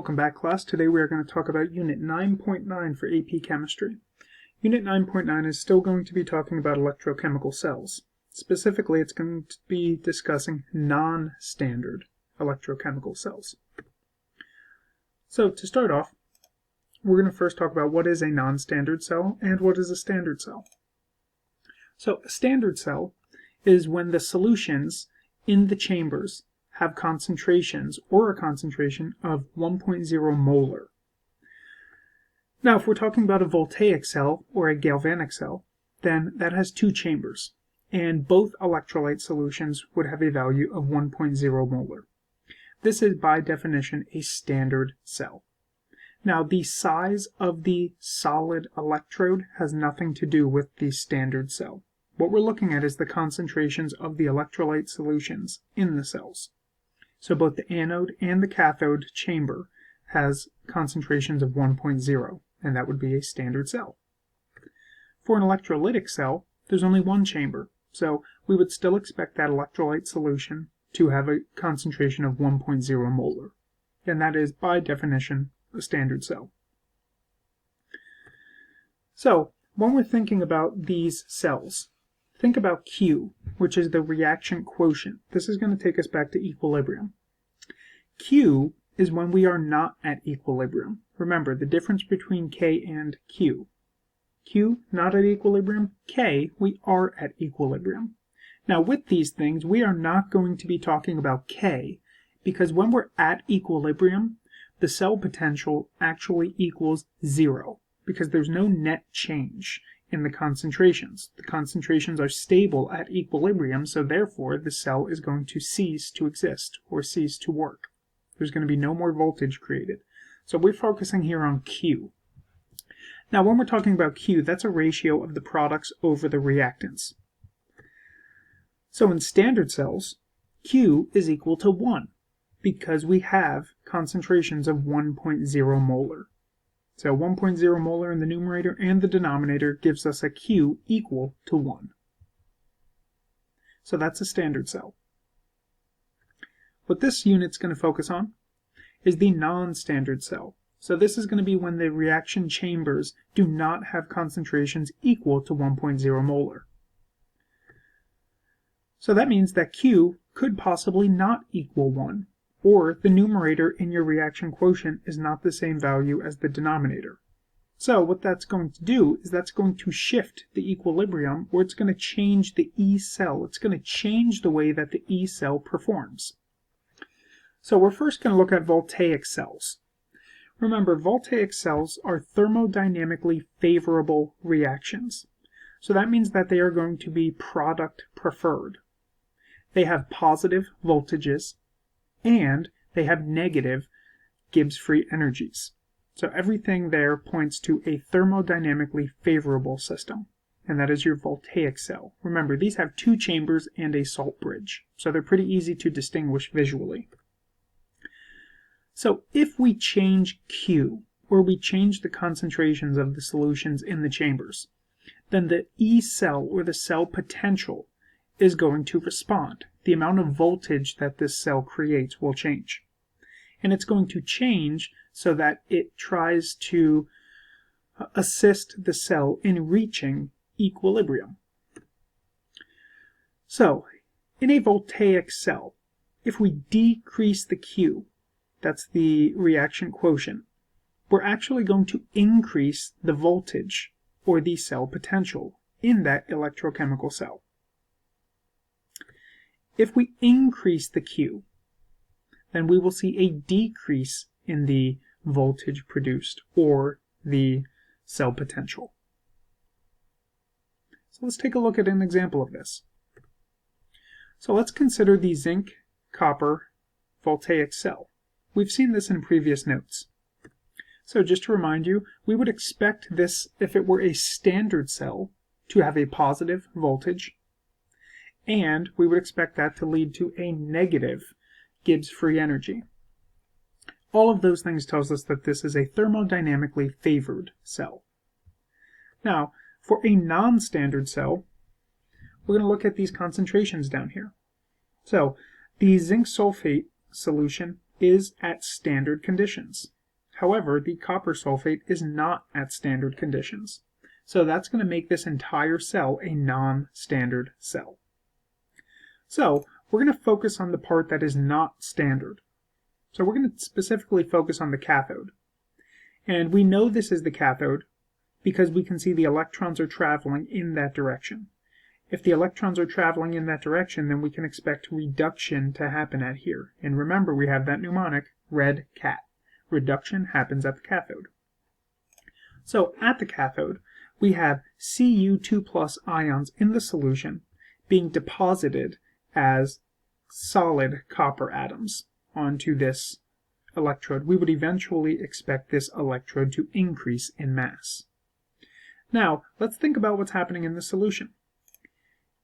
Welcome back, class. Today we are going to talk about Unit 9.9 for AP Chemistry. Unit 9.9 is still going to be talking about electrochemical cells. Specifically, it's going to be discussing non-standard electrochemical cells. So to start off, we're going to first talk about what is a non-standard cell and what is a standard cell. So a standard cell is when the solutions in the chambers have concentrations or a concentration of 1.0 molar. Now, if we're talking about a voltaic cell or a galvanic cell, then that has two chambers, and both electrolyte solutions would have a value of 1.0 molar. This is by definition a standard cell. Now, the size of the solid electrode has nothing to do with the standard cell. What we're looking at is the concentrations of the electrolyte solutions in the cells. So both the anode and the cathode chamber has concentrations of 1.0, and that would be a standard cell. For an electrolytic cell, there's only one chamber, so we would still expect that electrolyte solution to have a concentration of 1.0 molar, and that is, by definition, a standard cell. So, when we're thinking about these cells, think about Q, which is the reaction quotient. This is going to take us back to equilibrium. Q is when we are not at equilibrium. Remember, the difference between K and Q. Q, not at equilibrium. K, we are at equilibrium. Now, with these things, we are not going to be talking about K, because when we're at equilibrium, the cell potential actually equals 0, because there's no net change in the concentrations. The concentrations are stable at equilibrium, so therefore the cell is going to cease to exist or cease to work. There's going to be no more voltage created. So we're focusing here on Q. Now when we're talking about Q, that's a ratio of the products over the reactants. So in standard cells, Q is equal to 1 because we have concentrations of 1.0 molar. So 1.0 molar in the numerator and the denominator gives us a Q equal to 1. So that's a standard cell. What this unit's going to focus on is the non-standard cell. So this is going to be when the reaction chambers do not have concentrations equal to 1.0 molar. So that means that Q could possibly not equal 1. Or the numerator in your reaction quotient is not the same value as the denominator. So what that's going to do is that's going to shift the equilibrium, or it's going to change the E cell. It's going to change the way that the E cell performs. So we're first going to look at voltaic cells. Remember, voltaic cells are thermodynamically favorable reactions. So that means that they are going to be product preferred. They have positive voltages, and they have negative Gibbs free energies. So everything there points to a thermodynamically favorable system, and that is your voltaic cell. Remember, these have two chambers and a salt bridge, so they're pretty easy to distinguish visually. So if we change Q, or we change the concentrations of the solutions in the chambers, then the E cell, or the cell potential, is going to respond. The amount of voltage that this cell creates will change. And it's going to change so that it tries to assist the cell in reaching equilibrium. So, in a voltaic cell, if we decrease the Q, that's the reaction quotient, we're actually going to increase the voltage, or the cell potential, in that electrochemical cell. If we increase the Q, then we will see a decrease in the voltage produced, or the cell potential. So let's take a look at an example of this. So let's consider the zinc-copper voltaic cell. We've seen this in previous notes. So just to remind you, we would expect this, if it were a standard cell, to have a positive voltage, and we would expect that to lead to a negative Gibbs free energy. All of those things tells us that this is a thermodynamically favored cell. Now, for a non-standard cell, we're going to look at these concentrations down here. So, the zinc sulfate solution is at standard conditions. However, the copper sulfate is not at standard conditions. So that's going to make this entire cell a non-standard cell. So we're going to focus on the part that is not standard. So we're going to specifically focus on the cathode. And we know this is the cathode because we can see the electrons are traveling in that direction. If the electrons are traveling in that direction, then we can expect reduction to happen at here. And remember, we have that mnemonic, red cat. Reduction happens at the cathode. So at the cathode, we have Cu2+ ions in the solution being deposited as solid copper atoms onto this electrode. We would eventually expect this electrode to increase in mass. Now, let's think about what's happening in the solution.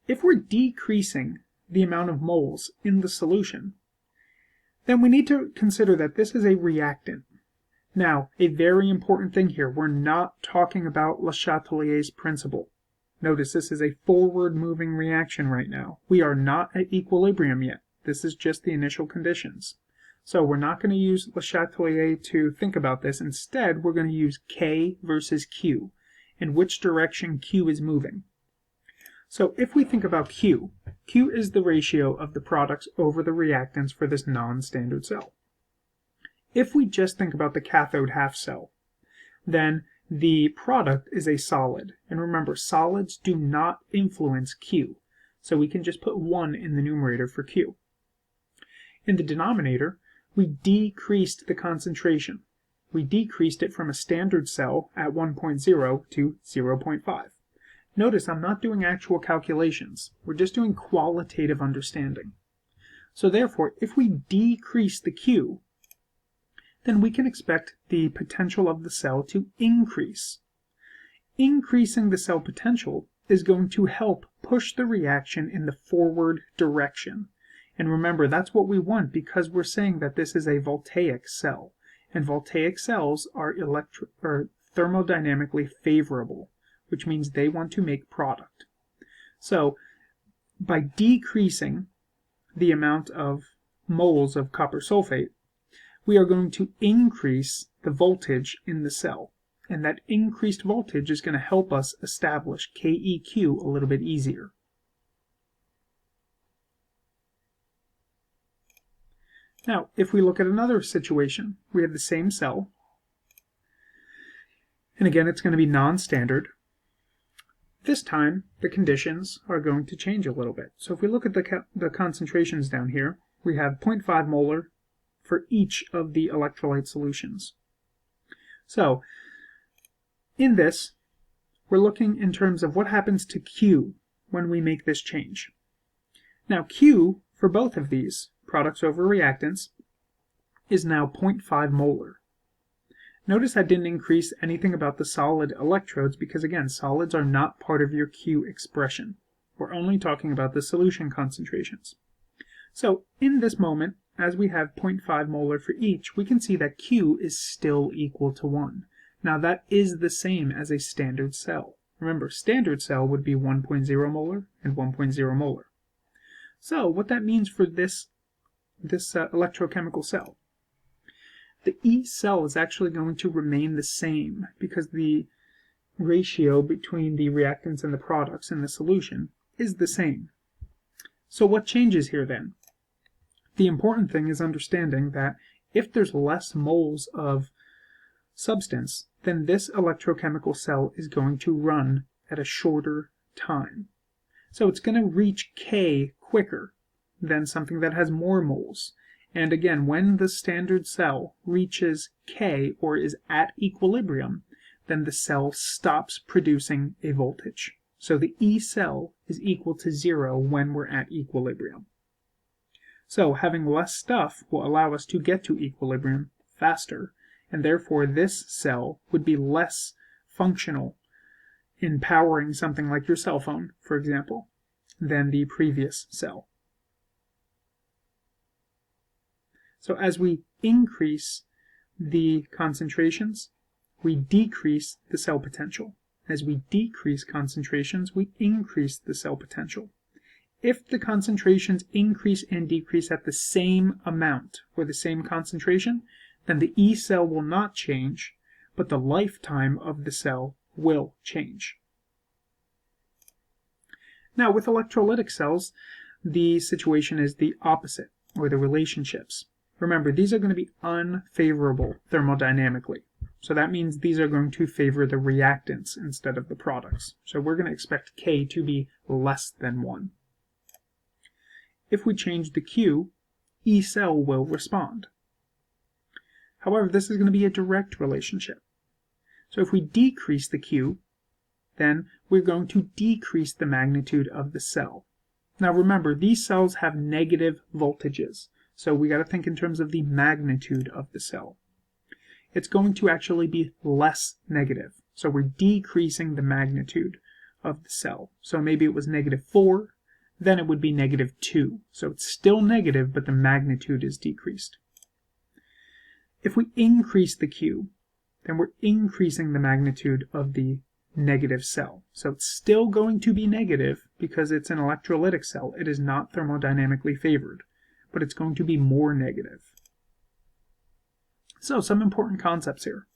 If we're decreasing the amount of moles in the solution, then we need to consider that this is a reactant. Now, a very important thing here, we're not talking about Le Chatelier's principle. Notice this is a forward-moving reaction right now. We are not at equilibrium yet. This is just the initial conditions. So we're not going to use Le Chatelier to think about this. Instead, we're going to use K versus Q, in which direction Q is moving. So if we think about Q, Q is the ratio of the products over the reactants for this non-standard cell. If we just think about the cathode half cell, then the product is a solid. And remember, solids do not influence Q. So we can just put 1 in the numerator for Q. In the denominator, we decreased the concentration. We decreased it from a standard cell at 1.0 to 0.5. Notice I'm not doing actual calculations. We're just doing qualitative understanding. So therefore, if we decrease the Q, then we can expect the potential of the cell to increase. Increasing the cell potential is going to help push the reaction in the forward direction. And remember, that's what we want because we're saying that this is a voltaic cell. And voltaic cells are thermodynamically favorable, which means they want to make product. So by decreasing the amount of moles of copper sulfate, we are going to increase the voltage in the cell. And that increased voltage is going to help us establish KEQ a little bit easier. Now, if we look at another situation, we have the same cell. And again, it's going to be non-standard. This time, the conditions are going to change a little bit. So if we look at the concentrations down here, we have 0.5 molar for each of the electrolyte solutions. So, in this, we're looking in terms of what happens to Q when we make this change. Now, Q, for both of these, products over reactants, is now 0.5 molar. Notice I didn't increase anything about the solid electrodes because, again, solids are not part of your Q expression. We're only talking about the solution concentrations. So, in this moment, as we have 0.5 molar for each, we can see that Q is still equal to 1. Now, that is the same as a standard cell. Remember, standard cell would be 1.0 molar and 1.0 molar. So, what that means for this electrochemical cell, the E cell is actually going to remain the same because the ratio between the reactants and the products in the solution is the same. So what changes here then? The important thing is understanding that if there's less moles of substance, then this electrochemical cell is going to run at a shorter time. So it's going to reach K quicker than something that has more moles. And again, when the standard cell reaches K or is at equilibrium, then the cell stops producing a voltage. So the E cell is equal to 0 when we're at equilibrium. So having less stuff will allow us to get to equilibrium faster, and therefore this cell would be less functional in powering something like your cell phone, for example, than the previous cell. So as we increase the concentrations, we decrease the cell potential. As we decrease concentrations, we increase the cell potential. if the concentrations increase and decrease at the same amount or the same concentration, then the E cell will not change, but the lifetime of the cell will change. Now, with electrolytic cells, the situation is the opposite, or the relationships. Remember, these are going to be unfavorable thermodynamically. So that means these are going to favor the reactants instead of the products. So we're going to expect K to be less than 1. If we change the Q, E cell will respond. However, this is going to be a direct relationship. So if we decrease the Q, then we're going to decrease the magnitude of the cell. Now remember, these cells have negative voltages, so we got to think in terms of the magnitude of the cell. It's going to actually be less negative, so we're decreasing the magnitude of the cell. So maybe it was -4, then it would be -2. So it's still negative, but the magnitude is decreased. If we increase the Q, then we're increasing the magnitude of the negative cell. So it's still going to be negative because it's an electrolytic cell. It is not thermodynamically favored, but it's going to be more negative. So some important concepts here.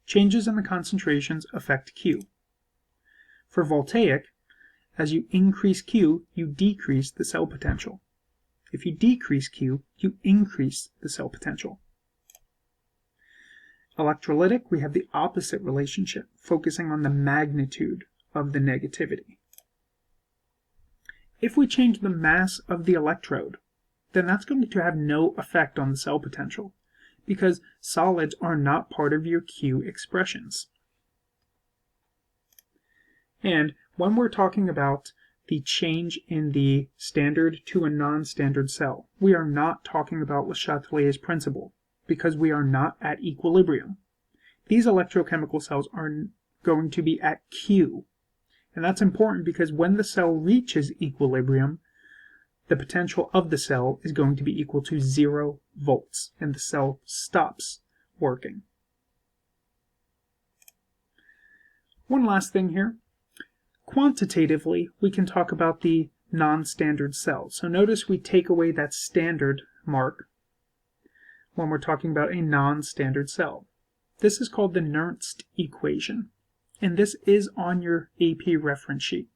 Changes in the concentrations affect Q. For voltaic, as you increase Q, you decrease the cell potential. If you decrease Q, you increase the cell potential. Electrolytic, we have the opposite relationship, focusing on the magnitude of the negativity. If we change the mass of the electrode, then that's going to have no effect on the cell potential, because solids are not part of your Q expressions. And when we're talking about the change in the standard to a non-standard cell, we are not talking about Le Chatelier's principle, because we are not at equilibrium. These electrochemical cells are going to be at Q. And that's important because when the cell reaches equilibrium, the potential of the cell is going to be equal to 0 volts, and the cell stops working. One last thing here. Quantitatively, we can talk about the non-standard cell. So notice we take away that standard mark when we're talking about a non-standard cell. This is called the Nernst equation, and this is on your AP reference sheet.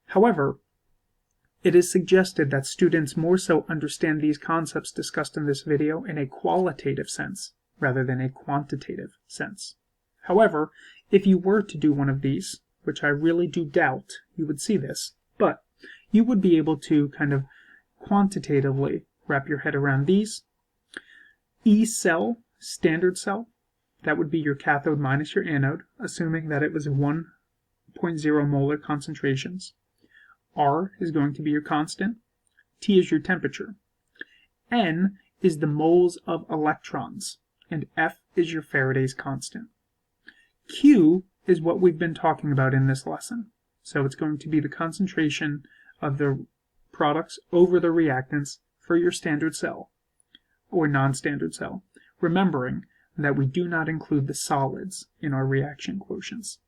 However, it is suggested that students more so understand these concepts discussed in this video in a qualitative sense rather than a quantitative sense. However, if you were to do one of these, which I really do doubt you would see this, but you would be able to kind of quantitatively wrap your head around these. E cell, standard cell, that would be your cathode minus your anode, assuming that it was 1.0 molar concentrations. R is going to be your constant. T is your temperature. N is the moles of electrons, and F is your Faraday's constant. Q is what we've been talking about in this lesson. So it's going to be the concentration of the products over the reactants for your standard cell or non-standard cell, remembering that we do not include the solids in our reaction quotients.